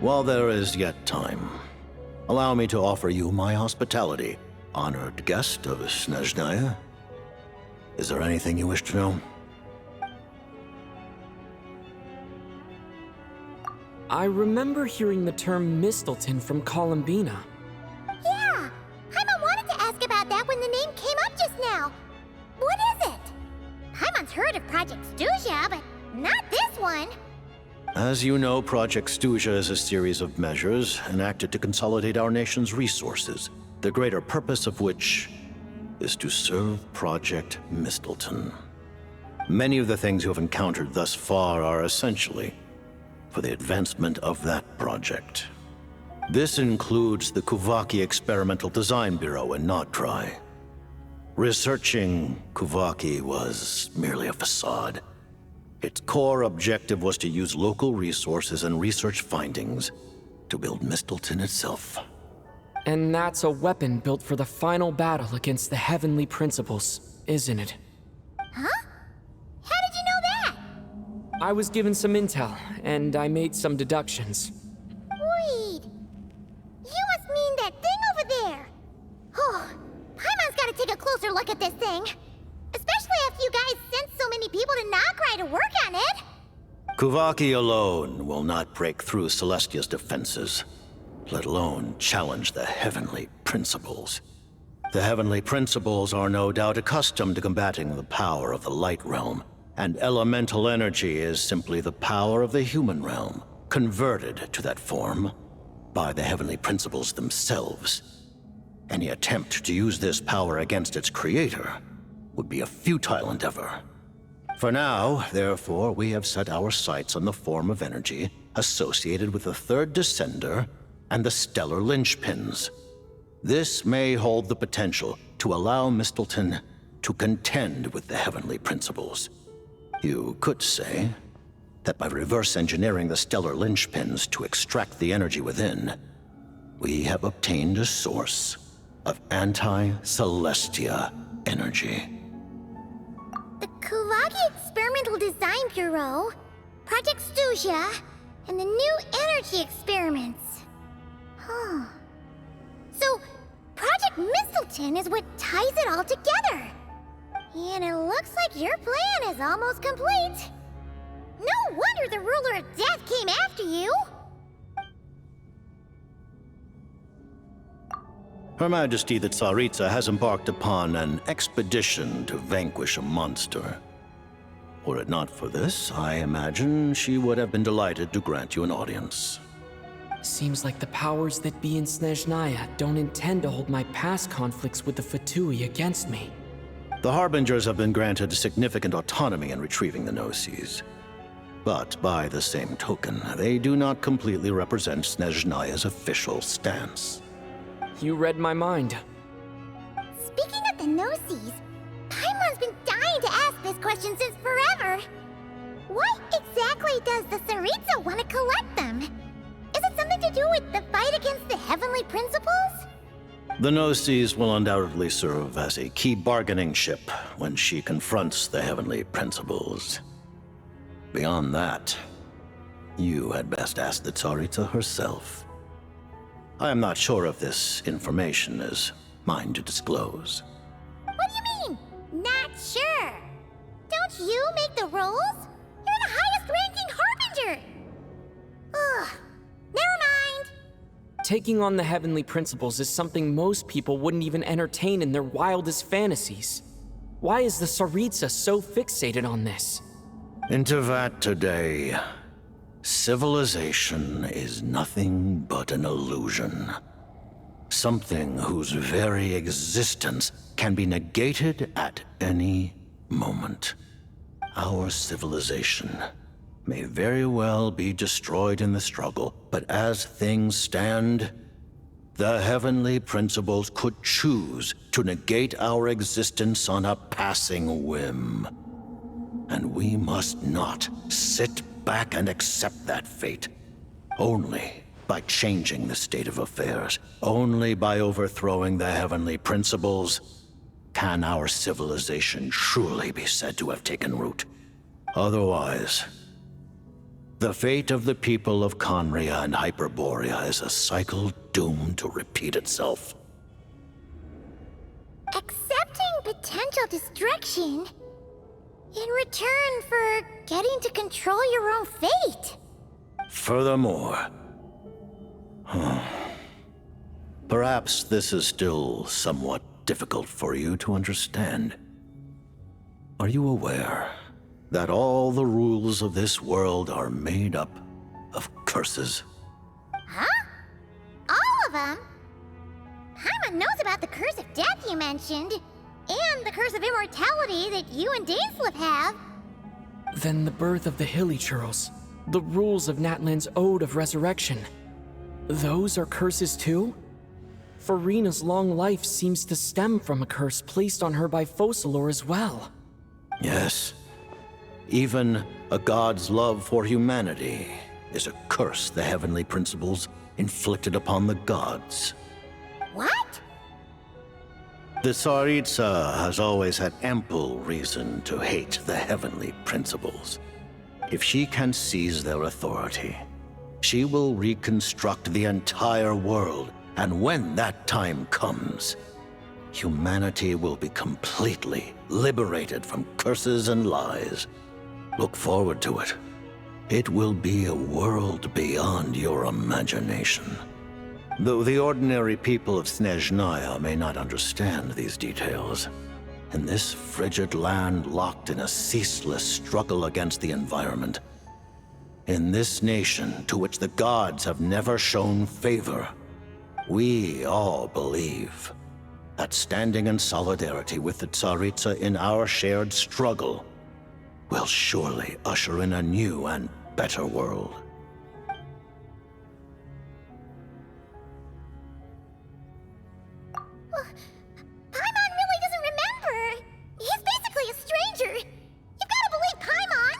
While there is yet time, allow me to offer you my hospitality, honored guest of Snezhnaya. Is there anything you wish to know? I remember hearing the term Mistlton from Columbina. Yeah! Paimon wanted to ask about that when the name came up just now. What is it? Paimon's heard of Project Mistlton, but not this one. As you know, Project Mistlton is a series of measures enacted to consolidate our nation's resources, the greater purpose of which is to serve Project Mistlton. Many of the things you have encountered thus far are essentially for the advancement of that project. This includes the Kuvaki Experimental Design Bureau in Notdry. Researching Kuvaki was merely a facade. Its core objective was to use local resources and research findings to build Mistlton itself. And that's a weapon built for the final battle against the Heavenly Principles, isn't it? Huh? How did you know that? I was given some intel, and I made some deductions. Wait. You must mean that thing over there. Oh, Paimon's gotta take a closer look at this thing. Especially after you guys sent so many people to Notdry to work on it. Kuvaki alone will not break through Celestia's defenses, let alone challenge the Heavenly Principles. The Heavenly Principles are no doubt accustomed to combating the power of the Light Realm, and elemental energy is simply the power of the human realm, converted to that form by the Heavenly Principles themselves. Any attempt to use this power against its creator would be a futile endeavor. For now, therefore, we have set our sights on the form of energy associated with the Third Descender and the stellar linchpins. This may hold the potential to allow Mistlton to contend with the Heavenly Principles. You could say that by reverse engineering the stellar linchpins to extract the energy within, we have obtained a source of anti-Celestia energy. The Kuvaki Experimental Design Bureau, Project Mistlton, and the new energy experiments. Huh. So, Project Mistlton is what ties it all together. And it looks like your plan is almost complete. No wonder the Ruler of Death came after you. Her Majesty the Tsaritsa has embarked upon an expedition to vanquish a monster. Were it not for this, I imagine she would have been delighted to grant you an audience. Seems like the powers that be in Snezhnaya don't intend to hold my past conflicts with the Fatui against me. The Harbingers have been granted significant autonomy in retrieving the Gnosis. But by the same token, they do not completely represent Snezhnaya's official stance. You read my mind. Speaking of the Gnosis, Paimon's been dying to ask this question since forever. Why exactly does the Tsaritsa want to collect them? Is it something to do with the fight against the Heavenly Principles? The Gnosis will undoubtedly serve as a key bargaining chip when she confronts the Heavenly Principles. Beyond that, you had best ask the Tsaritsa herself. I am not sure if this information is mine to disclose. What do you mean, not sure? Don't you make the rules? You're the highest-ranking Harbinger! Ugh, never mind. Taking on the Heavenly Principles is something most people wouldn't even entertain in their wildest fantasies. Why is the Tsaritsa so fixated on this? Into that today, civilization is nothing but an illusion. Something whose very existence can be negated at any moment. Our civilization may very well be destroyed in the struggle, but as things stand, the Heavenly Principles could choose to negate our existence on a passing whim. And we must not sit back and accept that fate. Only by changing the state of affairs, only by overthrowing the Heavenly Principles, can our civilization truly be said to have taken root. Otherwise, The fate of the people of Conria and Hyperborea is a cycle doomed to repeat itself. Accepting potential destruction in return for getting to control your own fate. Furthermore, perhaps this is still somewhat difficult for you to understand. Are you aware that all the rules of this world are made up of curses? Huh? All of them? Paimon knows about the curse of death you mentioned, and the curse of immortality that you and Dainsleif have. Then the birth of the Hilly-Churls, the rules of Natlan's Ode of Resurrection, those are curses too? Farina's long life seems to stem from a curse placed on her by Focalor as well. Yes. Even a god's love for humanity is a curse the heavenly principles inflicted upon the gods. What? The Tsaritsa has always had ample reason to hate the heavenly principles. If she can seize their authority, she will reconstruct the entire world, and when that time comes, humanity will be completely liberated from curses and lies. Look forward to it. It will be a world beyond your imagination. Though the ordinary people of Snezhnaya may not understand these details, in this frigid land locked in a ceaseless struggle against the environment, in this nation to which the gods have never shown favor, we all believe that standing in solidarity with the Tsaritsa in our shared struggle will surely usher in a new and better world. Paimon really doesn't remember. He's basically a stranger. You've got to believe Paimon.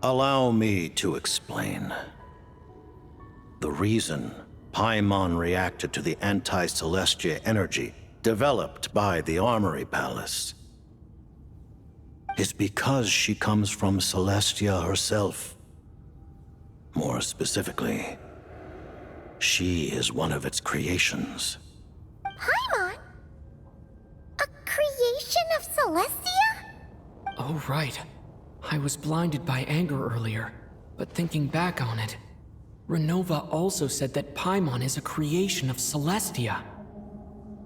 Allow me to explain. The reason Paimon reacted to the anti-Celestia energy developed by the Armory Palace is because she comes from Celestia herself. More specifically, she is one of its creations. Paimon? A creation of Celestia? Oh, right. I was blinded by anger earlier, but thinking back on it, Renova also said that Paimon is a creation of Celestia.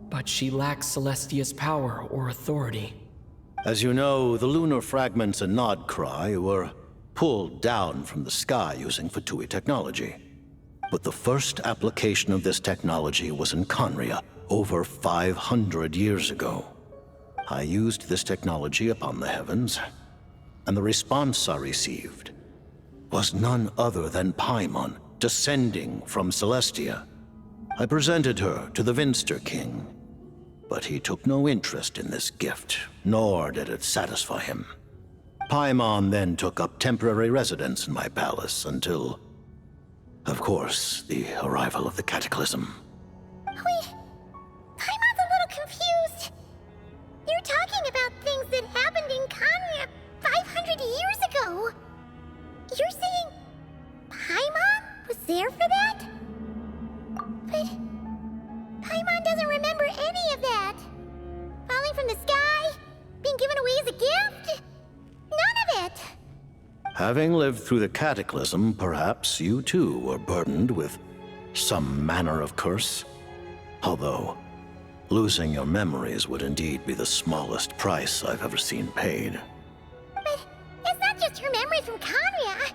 But she lacks Celestia's power or authority. As you know, the lunar fragments in Nodcry were pulled down from the sky using Fatui technology. But the first application of this technology was in Conria over 500 years ago. I used this technology upon the heavens, and the response I received was none other than Paimon descending from Celestia. I presented her to the Vinster King, but he took no interest in this gift, nor did it satisfy him. Paimon then took up temporary residence in my palace until, of course, the arrival of the Cataclysm. Wait, Paimon's a little confused. You're talking about things that happened in Conria 500 years ago. You're saying Paimon was there for that? But Paimon doesn't remember any of that. Falling from the sky? Being given away as a gift? None of it. Having lived through the Cataclysm, perhaps you too were burdened with some manner of curse. Although, losing your memories would indeed be the smallest price I've ever seen paid. But it's not just her memories from Conria.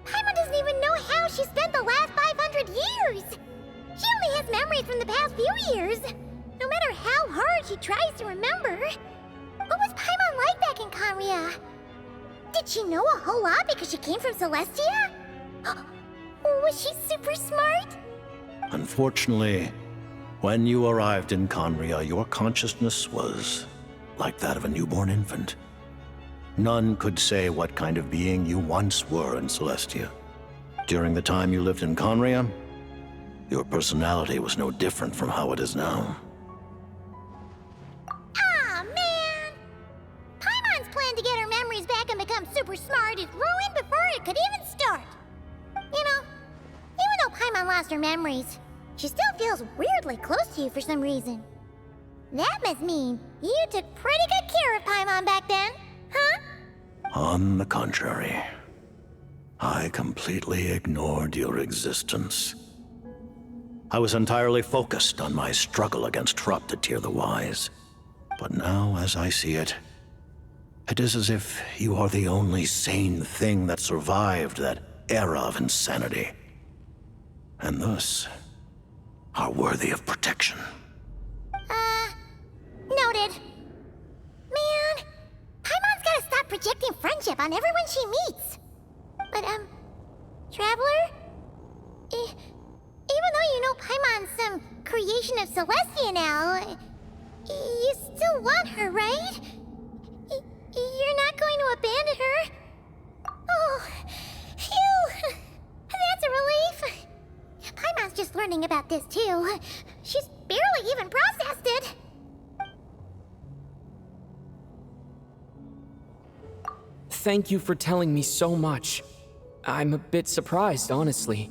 Paimon doesn't even know how she spent the last 500 years. She only has memories from the past few years. No matter how hard she tries to remember. What was Paimon like back in Conria? Did she know a whole lot because she came from Celestia? Was she super smart? Unfortunately, when you arrived in Conria, your consciousness was like that of a newborn infant. None could say what kind of being you once were in Celestia. During the time you lived in Conria, your personality was no different from how it is now. Aw, man! Paimon's plan to get her memories back and become super smart is ruined before it could even start. You know, even though Paimon lost her memories, she still feels weirdly close to you for some reason. That must mean you took pretty good care of Paimon back then, huh? On the contrary, I completely ignored your existence. I was entirely focused on my struggle against Tsaritsa the Wise. But now, as I see it, it is as if you are the only sane thing that survived that era of insanity. And thus, are worthy of protection. Noted. Man, Paimon's gotta stop projecting friendship on everyone she meets. But, Traveler? Even though you know Paimon's some creation of Celestia now, you still want her, right? You're not going to abandon her? Oh, phew! That's a relief. Paimon's just learning about this, too. She's barely even processed it. Thank you for telling me so much. I'm a bit surprised, honestly.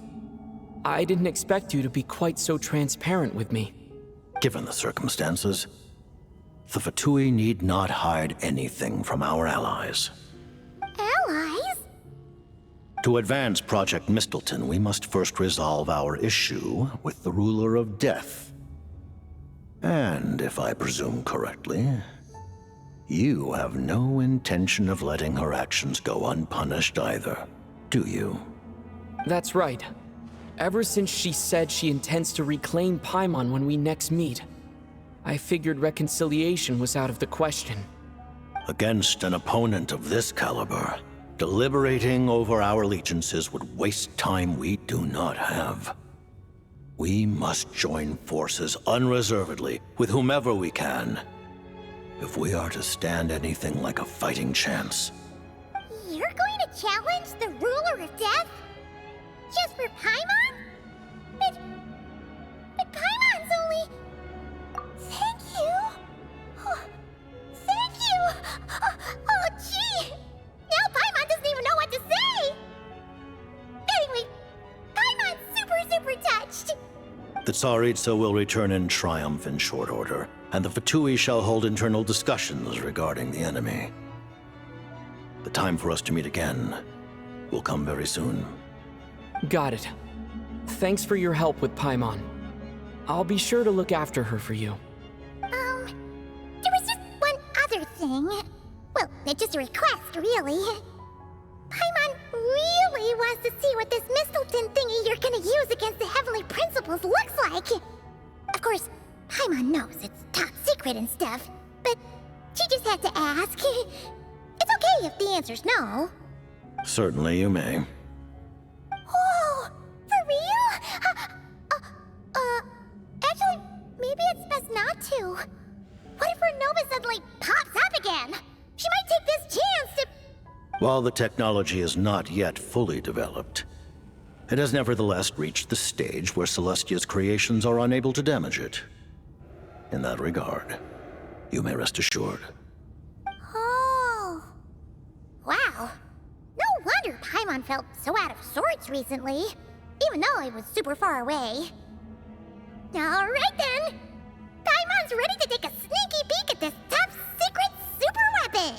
I didn't expect you to be quite so transparent with me. Given the circumstances, the Fatui need not hide anything from our allies. Allies? To advance Project Mistlton, we must first resolve our issue with the Ruler of Death. And if I presume correctly, you have no intention of letting her actions go unpunished either, do you? That's right. Ever since she said she intends to reclaim Paimon when we next meet, I figured reconciliation was out of the question. Against an opponent of this caliber, deliberating over our allegiances would waste time we do not have. We must join forces unreservedly with whomever we can, if we are to stand anything like a fighting chance. You're going to challenge the Ruler of Death? Just for Paimon? But Paimon's only... Thank you. Oh, thank you. Oh, gee. Now Paimon doesn't even know what to say. Anyway, Paimon's super touched. The Tsaritsa will return in triumph in short order, and the Fatui shall hold internal discussions regarding the enemy. The time for us to meet again will come very soon. Got it. Thanks for your help with Paimon. I'll be sure to look after her for you. There was just one other thing. Well, it's just a request, really. Paimon really wants to see what this Mistlton thingy you're gonna use against the Heavenly Principles looks like. Of course, Paimon knows it's top secret and stuff, but she just had to ask. It's okay if the answer's no. Certainly you may. Oh, for real? Actually, maybe it's best not to. What if Renova suddenly pops up again? She might take this chance to... While the technology is not yet fully developed, it has nevertheless reached the stage where Celestia's creations are unable to damage it. In that regard, you may rest assured. Oh. Wow. No wonder Paimon felt so out of sorts recently, even though it was super far away. Alright then! Paimon's ready to take a sneaky peek at this top secret super weapon!